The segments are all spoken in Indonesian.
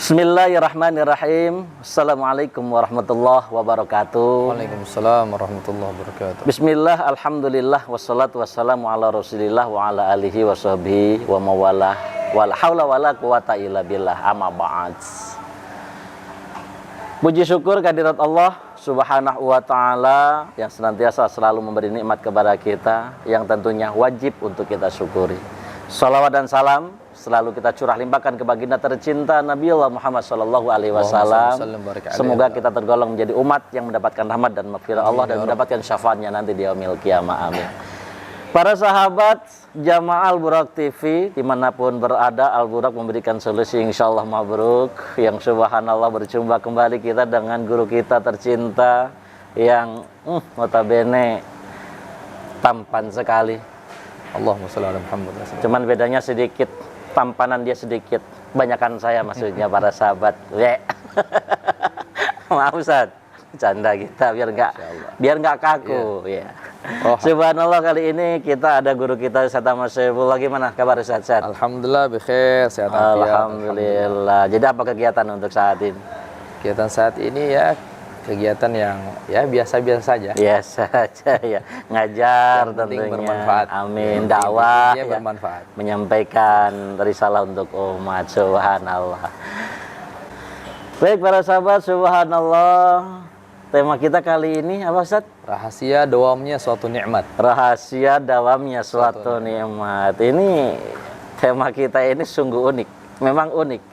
Bismillahirrahmanirrahim. Assalamualaikum warahmatullahi wabarakatuh. Waalaikumsalam warahmatullahi wabarakatuh. Bismillah, alhamdulillah, wassalatu wassalamu ala rasulillah wa ala alihi wa sahbihi wa mawalah. Wala hawla wala quwata illa billah, amma ba'd. Puji syukur kehadirat Allah subhanahu wa ta'ala yang senantiasa selalu memberi nikmat kepada kita, yang tentunya wajib untuk kita syukuri. Salawat dan salam selalu kita curah limpahkan ke baginda tercinta Nabi Allah Muhammad sallallahu alaihi wasallam. Semoga kita tergolong menjadi umat yang mendapatkan rahmat dan maghfirah Allah dan mendapatkan syafaatnya nanti di yaumil qiyamah. Amin. Para sahabat jamaah Al-Buraq TV dimanapun berada, Al-Buraq memberikan solusi insyaallah mabruk. Yang subhanallah berjumpa kembali kita dengan guru kita tercinta yang notabene tampan sekali. Allahumma shalli ala Muhammad. Cuman bedanya sedikit, tampanan dia sedikit, banyakan saya maksudnya para sahabat. Maaf Ustaz, canda kita biar nggak kaku. Ya. Oh. Subhanallah, kali ini kita ada guru kita Ustaz Ahmad Syaifullah. Gimana kabar Ustaz? Alhamdulillah bikhair, sehat walafiat. Alhamdulillah. Jadi apa kegiatan untuk saat ini? Kegiatan saat ini ya kegiatan yang ya biasa-biasa saja. Biasa saja ya. Ngajar yang tentunya. Bermanfaat. Amin. Dakwah ya, bermanfaat. Menyampaikan risalah untuk umat. Subhanallah. Baik para sahabat, subhanallah. Tema kita kali ini apa Ustaz? Rahasia dawamnya suatu nikmat. Rahasia dawamnya suatu nikmat. Ini tema kita ini sungguh unik. Memang unik.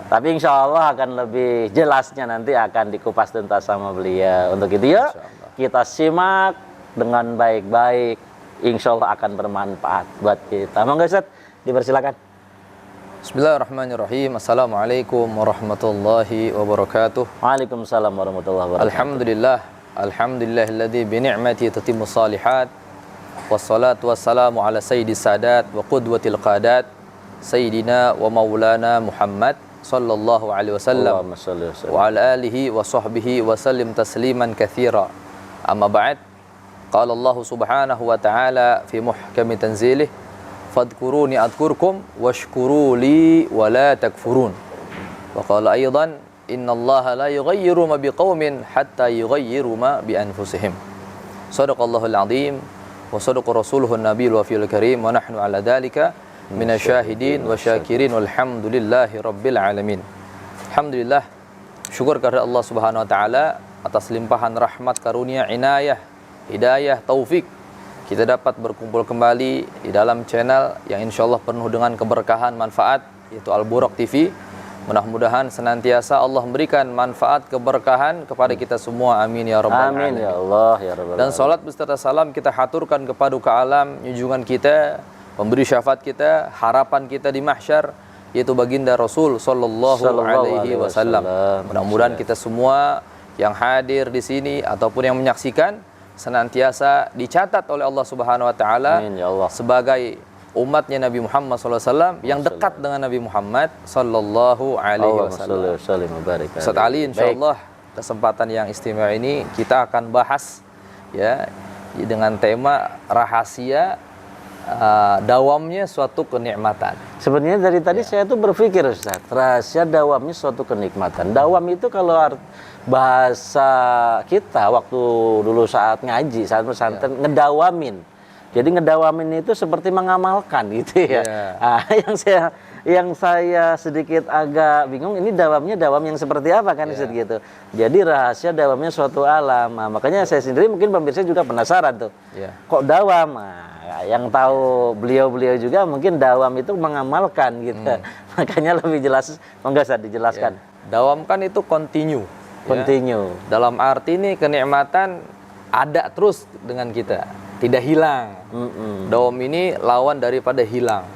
Tapi insya Allah akan lebih jelasnya nanti akan dikupas tuntas sama beliau. Untuk itu ya kita simak dengan baik-baik. Insya Allah akan bermanfaat buat kita. Monggo Ustaz, dipersilakan. Bismillahirrahmanirrahim. Assalamualaikum warahmatullahi wabarakatuh. Waalaikumsalam warahmatullahi wabarakatuh. Alhamdulillah. Alhamdulillahilladzi bi ni'mati tatimmu shalihat. Wassalatu wassalamu ala sayyidis sadat wa qudwatil qadat sayyidina wa maulana Muhammad sallallahu alaihi wasallam wa ala alihi wa sahbihi wa sallim tasliman katsira. Amma ba'd. Qala Allah subhanahu wa ta'ala fi muhkami tanzilih, fadhkuruni adhkurkum washkuru li wa la takfurun. Wa qala aidan, innallaha la yughayyiru ma biqaumin hatta yughayyiru ma bi anfusihim. Shadaqallahul azim wa sadaqa rasuluhun nabiyul wafiyul karim wa nahnu ala dzalika minasyahidin wa syakirin walhamdulillahi rabbil alamin. Alhamdulillah, syukur kepada Allah Subhanahu wa taala atas limpahan rahmat, karunia, inayah, hidayah, taufik. Kita dapat berkumpul kembali di dalam channel yang insyaallah penuh dengan keberkahan, manfaat, yaitu Al-Buraq TV. Mudah-mudahan senantiasa Allah memberikan manfaat, keberkahan kepada kita semua. Amin ya rabbal alamin. Amin ya Allah ya rabbal alamin. Dan salat beserta salam kita haturkan kepada alam junjungan kita, pemberi syafaat kita, harapan kita di mahsyar, yaitu baginda Rasul sallallahu alaihi wasallam. Mudah-mudahan kita semua yang hadir di sini ataupun yang menyaksikan senantiasa dicatat oleh Allah Subhanahu wa taala sebagai umatnya Nabi Muhammad sallallahu alaihi wasallam yang dekat dengan Nabi Muhammad sallallahu alaihi wasallam. Ustaz Ali, insyaallah kesempatan yang istimewa ini kita akan bahas ya dengan tema rahasia dawamnya suatu kenikmatan. Sebenarnya dari tadi saya tuh berpikir Ustaz, rahasia dawamnya suatu kenikmatan. Dawam itu kalau bahasa kita waktu dulu saat ngaji, saat pesantren, ngedawamin. Jadi ngedawamin itu seperti mengamalkan gitu ya. Nah, yang saya sedikit agak bingung, ini dawamnya dawam yang seperti apa kan Ustaz gitu. Jadi rahasia dawamnya suatu alam. Nah, makanya saya sendiri mungkin pemirsa juga penasaran tuh. Kok dawam? Nah, yang tahu beliau-beliau juga mungkin dawam itu mengamalkan gitu. Makanya lebih jelas, enggak Ustaz dijelaskan. Dawam kan itu continue. Continue. Dalam arti ini kenikmatan ada terus dengan kita, tidak hilang. Dawam ini lawan daripada hilang.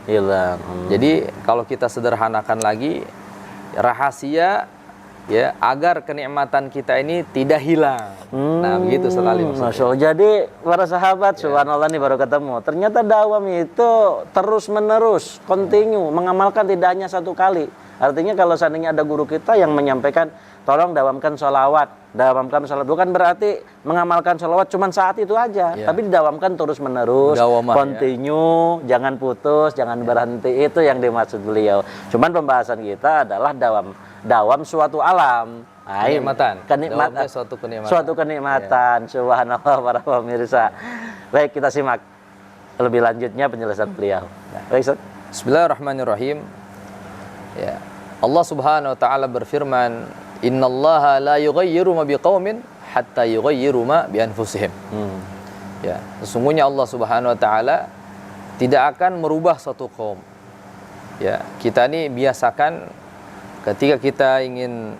Jadi kalau kita sederhanakan lagi, rahasia ya agar kenikmatan kita ini tidak hilang. Nah begitu sekali maksudnya. Masya Allah. Jadi para sahabat, subhanallah nih baru ketemu. Ternyata dawam itu terus menerus, continue, mengamalkan tidak hanya satu kali. Artinya kalau seandainya ada guru kita yang menyampaikan, tolong dawamkan sholawat. Dawamkan sholawat bukan berarti mengamalkan sholawat cuma saat itu aja, tapi didawamkan terus menerus, continue, jangan putus, jangan berhenti. Itu yang dimaksud beliau. Cuman pembahasan kita adalah dawam suatu alam. Nah, Kenikmatan. Kenikmatan. Dawamnya suatu kenikmatan. Suatu kenikmatan. Subhanallah para pemirsa. Baik, kita simak lebih lanjutnya penjelasan beliau. Baik, Ustaz. Bismillahirrahmanirrahim. Ya. Allah Subhanahu wa taala berfirman, "Innallaha la yughayyiru ma biqaumin hatta yughayyiru ma bi anfusihim." Ya, sesungguhnya Allah Subhanahu wa taala tidak akan merubah suatu kaum. Ya, kita ini biasakan ketika kita ingin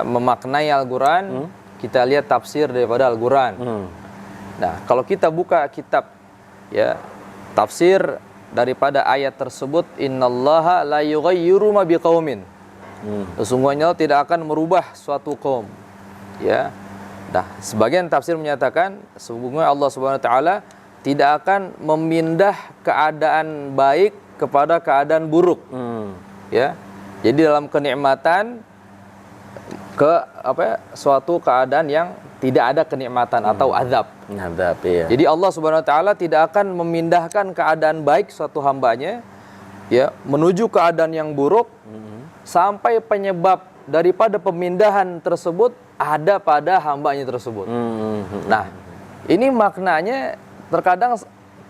memaknai Al-Qur'an, kita lihat tafsir daripada Al-Qur'an. Nah, kalau kita buka kitab ya, tafsir daripada ayat tersebut, innallaha la yughayyiru ma biqaumin. Sesungguhnya Allah tidak akan merubah suatu kaum. Ya. Nah, sebagian tafsir menyatakan sesungguhnya Allah Subhanahu wa taala tidak akan memindah keadaan baik kepada keadaan buruk. Ya. Jadi dalam kenikmatan ke suatu keadaan yang tidak ada kenikmatan atau azab. Azab, iya. Jadi Allah Subhanahu wa taala tidak akan memindahkan keadaan baik suatu hambanya ya menuju keadaan yang buruk sampai penyebab daripada pemindahan tersebut ada pada hambanya tersebut. Nah, ini maknanya terkadang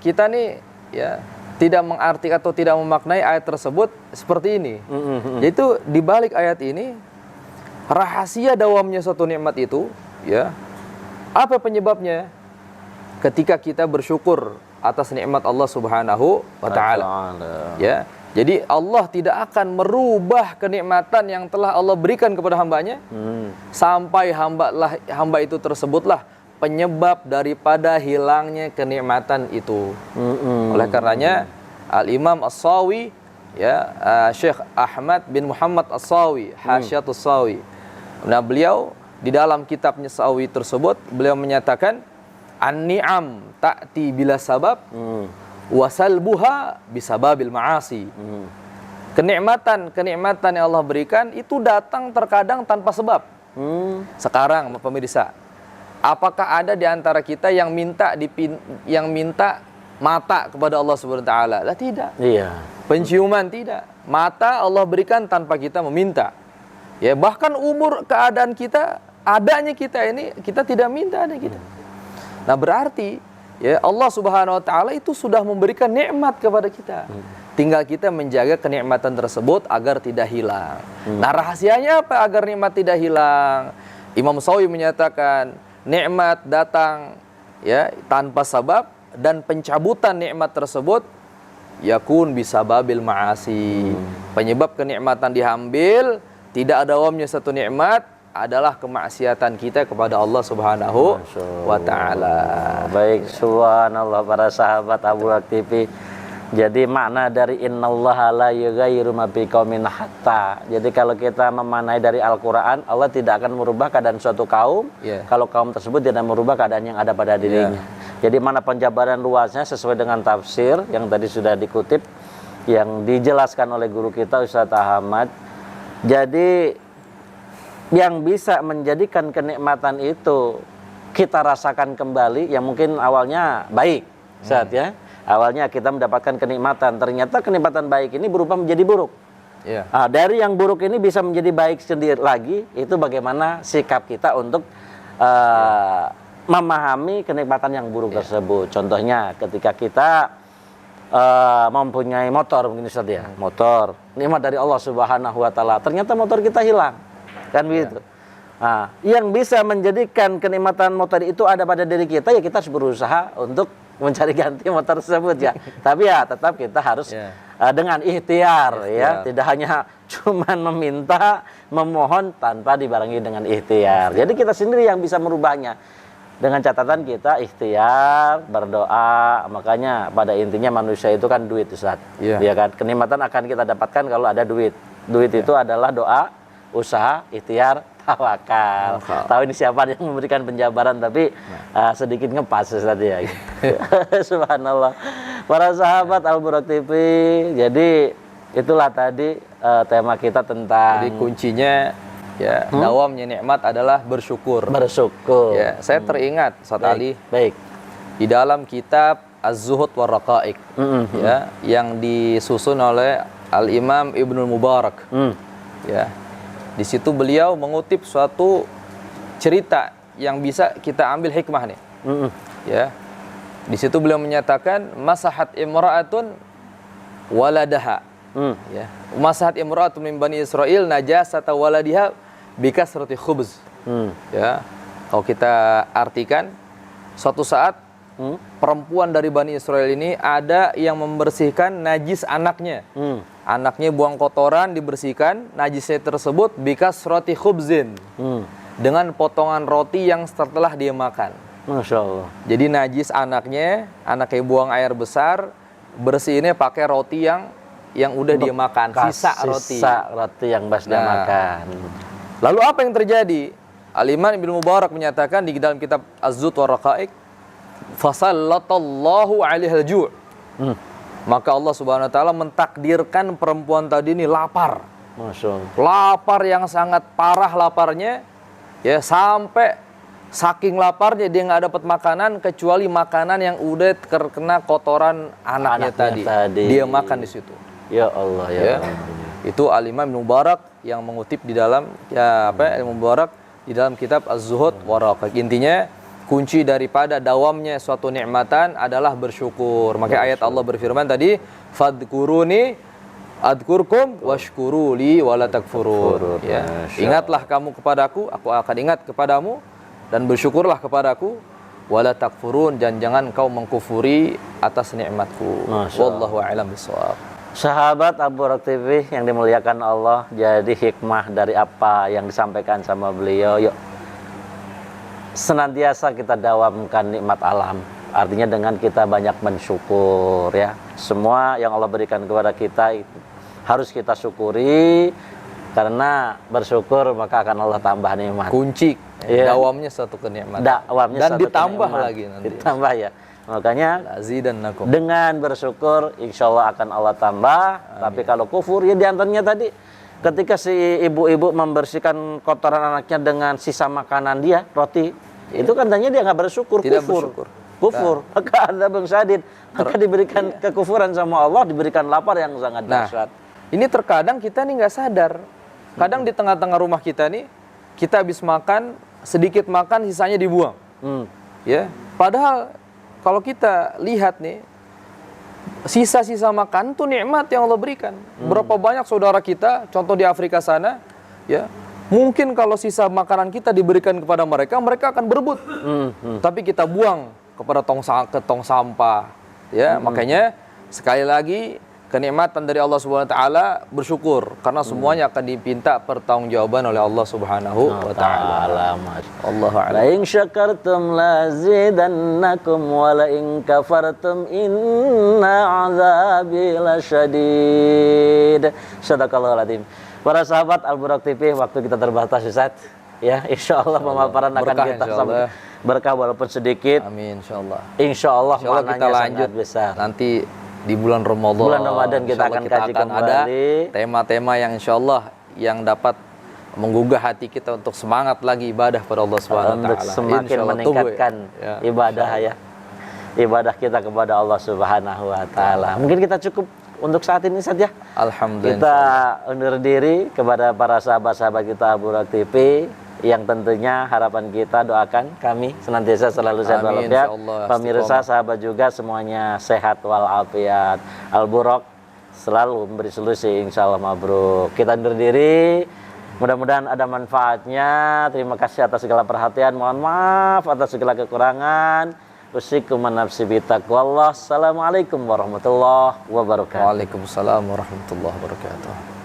kita nih ya tidak mengarti atau tidak memaknai ayat tersebut seperti ini. Yaitu di balik ayat ini rahasia dawamnya suatu nikmat itu ya. Apa penyebabnya? Ketika kita bersyukur atas nikmat Allah Subhanahu wa taala. Ya. Jadi Allah tidak akan merubah kenikmatan yang telah Allah berikan kepada hambanya sampai hamba itu tersebutlah penyebab daripada hilangnya kenikmatan itu. Oleh karenanya Al-Imam As-Sawi ya, Syekh Ahmad bin Muhammad As-Sawi, Hasyiatus Sawi. Nah, beliau di dalam kitabnya Sawi tersebut beliau menyatakan an-ni'am ta'ti bila sabab wasalbuha bisababil ma'asi. Kenikmatan yang Allah berikan itu datang terkadang tanpa sebab. Sekarang pemirsa, apakah ada di antara kita yang minta mata kepada Allah Subhanahu wa taala? Lah tidak. Iya. Penciuman tidak. Mata Allah berikan tanpa kita meminta. Ya, bahkan umur keadaan kita, adanya kita ini kita tidak minta ada kita. Nah, berarti ya Allah Subhanahu wa taala itu sudah memberikan nikmat kepada kita. Tinggal kita menjaga kenikmatan tersebut agar tidak hilang. Nah, rahasianya apa agar nikmat tidak hilang? Imam Sawi menyatakan nikmat datang ya tanpa sebab dan pencabutan nikmat tersebut yakun bisababil ma'asi. Penyebab kenikmatan diambil, tidak ada dawamnya satu nikmat adalah kemaksiatan kita kepada Allah Subhanahu wa taala. Baik, subhanallah para sahabat Abu Hak TV. Jadi makna dari innallaha la yughayyiru ma biqaumin hatta. Jadi kalau kita memaknai dari Al-Qur'an, Allah tidak akan merubah keadaan suatu kaum kalau kaum tersebut tidak merubah keadaan yang ada pada dirinya. Jadi mana penjabaran luasnya sesuai dengan tafsir yang tadi sudah dikutip yang dijelaskan oleh guru kita Ustaz Ahmad. Jadi yang bisa menjadikan kenikmatan itu kita rasakan kembali yang mungkin awalnya baik saat ya awalnya kita mendapatkan kenikmatan, ternyata kenikmatan baik ini berubah menjadi buruk. Nah, dari yang buruk ini bisa menjadi baik sendiri lagi, itu bagaimana sikap kita untuk memahami kenikmatan yang buruk tersebut. Contohnya ketika kita mempunyai motor mungkin Ustaz ya, motor nikmat dari Allah Subhanahu wa taala, ternyata motor kita hilang. Kan begitu. Nah, yang bisa menjadikan kenikmatan motor itu ada pada diri kita ya kita harus berusaha untuk mencari ganti motor tersebut ya. Tapi ya tetap kita harus dengan ikhtiar ya, tidak hanya cuman meminta, memohon tanpa dibarengi dengan ikhtiar. Jadi kita sendiri yang bisa merubahnya. Dengan catatan kita ikhtiar, berdoa. Makanya pada intinya manusia itu kan duit Ustaz. Ya kan? Kenikmatan akan kita dapatkan kalau ada duit. Duit itu adalah doa, usaha, ikhtiar, tawakal. Tahu ini siapa yang memberikan penjabaran tapi sedikit ngepas Ustaz ya. Subhanallah. Para sahabat Al-Buraq TV. Jadi itulah tadi tema kita tentang jadi kuncinya ya dawamnya nikmat adalah bersyukur. Bersyukur. Ya, saya teringat Ustaz Ali. Baik. Di dalam kitab Az-Zuhud wa Raqaiq ya yang disusun oleh Al-Imam Ibnul Mubarak. Ya. Di situ beliau mengutip suatu cerita yang bisa kita ambil hikmah nih. Ya. Di situ beliau menyatakan masahat imra'atun waladaha. Ya. Masahat imra'atun min bani Israil najasata waladiha bikasrati khubz. Ya. Kalau kita artikan, suatu saat perempuan dari Bani Israel ini ada yang membersihkan najis anaknya. Anaknya buang kotoran, dibersihkan, najisnya tersebut bikasrati khubzin. Dengan potongan roti yang setelah dia makan. Masya Allah. Jadi najis anaknya buang air besar, bersihinnya pakai roti yang udah dia makan, sisa roti. Sisa roti yang dia makan. Lalu apa yang terjadi? Al-Imam Ibnu Mubarak menyatakan di dalam kitab Az-Zuhd wa Raqaiq, fasallatallahu 'alaihal ju'. Maka Allah Subhanahu wa taala mentakdirkan perempuan tadi ini lapar. Masya Allah. Lapar yang sangat parah laparnya, ya, sampai saking laparnya dia nggak dapat makanan kecuali makanan yang udah terkena kotoran anaknya tadi. Dia makan di situ. Ya Allah, ya. Itu Al-Imam Ibnu Mubarak yang mengutip di dalam Ibnu Mubarak di dalam kitab Az-Zuhd wa Raqaiq. Intinya kunci daripada dawamnya suatu nikmatan adalah bersyukur. Maka ayat Allah berfirman tadi, fadkuruni adkurkum washkuruli wala takfurun. Ya. Ingatlah kamu kepadaku, aku akan ingat kepadamu, dan bersyukurlah kepadaku, wala takfurun, dan jangan kau mengkufuri atas nikmatku. Wallahu a'lam bishawab. Sahabat Abu Burak TV yang dimuliakan Allah, jadi hikmah dari apa yang disampaikan sama beliau, yuk senantiasa kita dawamkan nikmat alam. Artinya dengan kita banyak mensyukur, ya. Semua yang Allah berikan kepada kita harus kita syukuri, karena bersyukur maka akan Allah tambah nikmat. Kunci dawamnya satu kenikmatan. Dan ditambah lagi nanti. Ditambah, ya. Makanya azidannakum. Dengan bersyukur insya Allah akan Allah tambah. Amin. Tapi kalau kufur, ya diantaranya tadi ketika si ibu-ibu membersihkan kotoran anaknya dengan sisa makanan dia, roti, itu kan tanya dia nggak bersyukur. Tidak kufur. Kufur. Maka ada Bang Sadid, maka diberikan kekufuran sama Allah, diberikan lapar yang sangat dahsyat. Ini terkadang kita nih nggak sadar. Kadang di tengah-tengah rumah kita nih, kita habis makan, sedikit makan, sisanya dibuang. Ya, padahal kalau kita lihat nih, sisa-sisa makan itu nikmat yang Allah berikan. Berapa banyak saudara kita, contoh di Afrika sana, ya, mungkin kalau sisa makanan kita diberikan kepada mereka, mereka akan berebut. Tapi kita buang kepada tong sampah. Ya, makanya sekali lagi kenikmatan dari Allah Subhanahu wa taala bersyukur, karena semuanya akan dipinta pertanggungjawaban oleh Allah Subhanahu wa taala. Allahu a'lam. La in syakartum lazidannakum wa la in kafartum inna 'adzabi lasyadid. Shadaqallahul azim. Para sahabat Al Burak TV, waktu kita terbatas, Ustaz. Ya, insyaallah pemaparan akan kita sampai berkah walaupun sedikit. Amin, insyaallah. Insyaallah kita lanjut besar. Nanti di bulan Ramadan. Bulan Ramadan kita akan kaji kembali. Ada tema-tema yang insyaallah yang dapat menggugah hati kita untuk semangat lagi ibadah pada Allah Subhanahu wa taala. Untuk semakin meningkatkan ibadah, ya. Ibadah kita kepada Allah Subhanahu wa taala. Mungkin kita cukup untuk saat ini saja. Alhamdulillah. Kita undur diri kepada para sahabat-sahabat kita Abu Burak TV, yang tentunya harapan kita, doakan kami senantiasa selalu sehat walafiat. Pemirsa, sahabat juga semuanya sehat walafiat. Al Burak selalu memberi solusi, insyaallah mabruk. Kita undur diri, mudah-mudahan ada manfaatnya. Terima kasih atas segala perhatian, mohon maaf atas segala kekurangan. Usikum nafsi bitaqwallah. Assalamualaikum warahmatullahi wabarakatuh. Waalaikumsalam warahmatullahi wabarakatuh.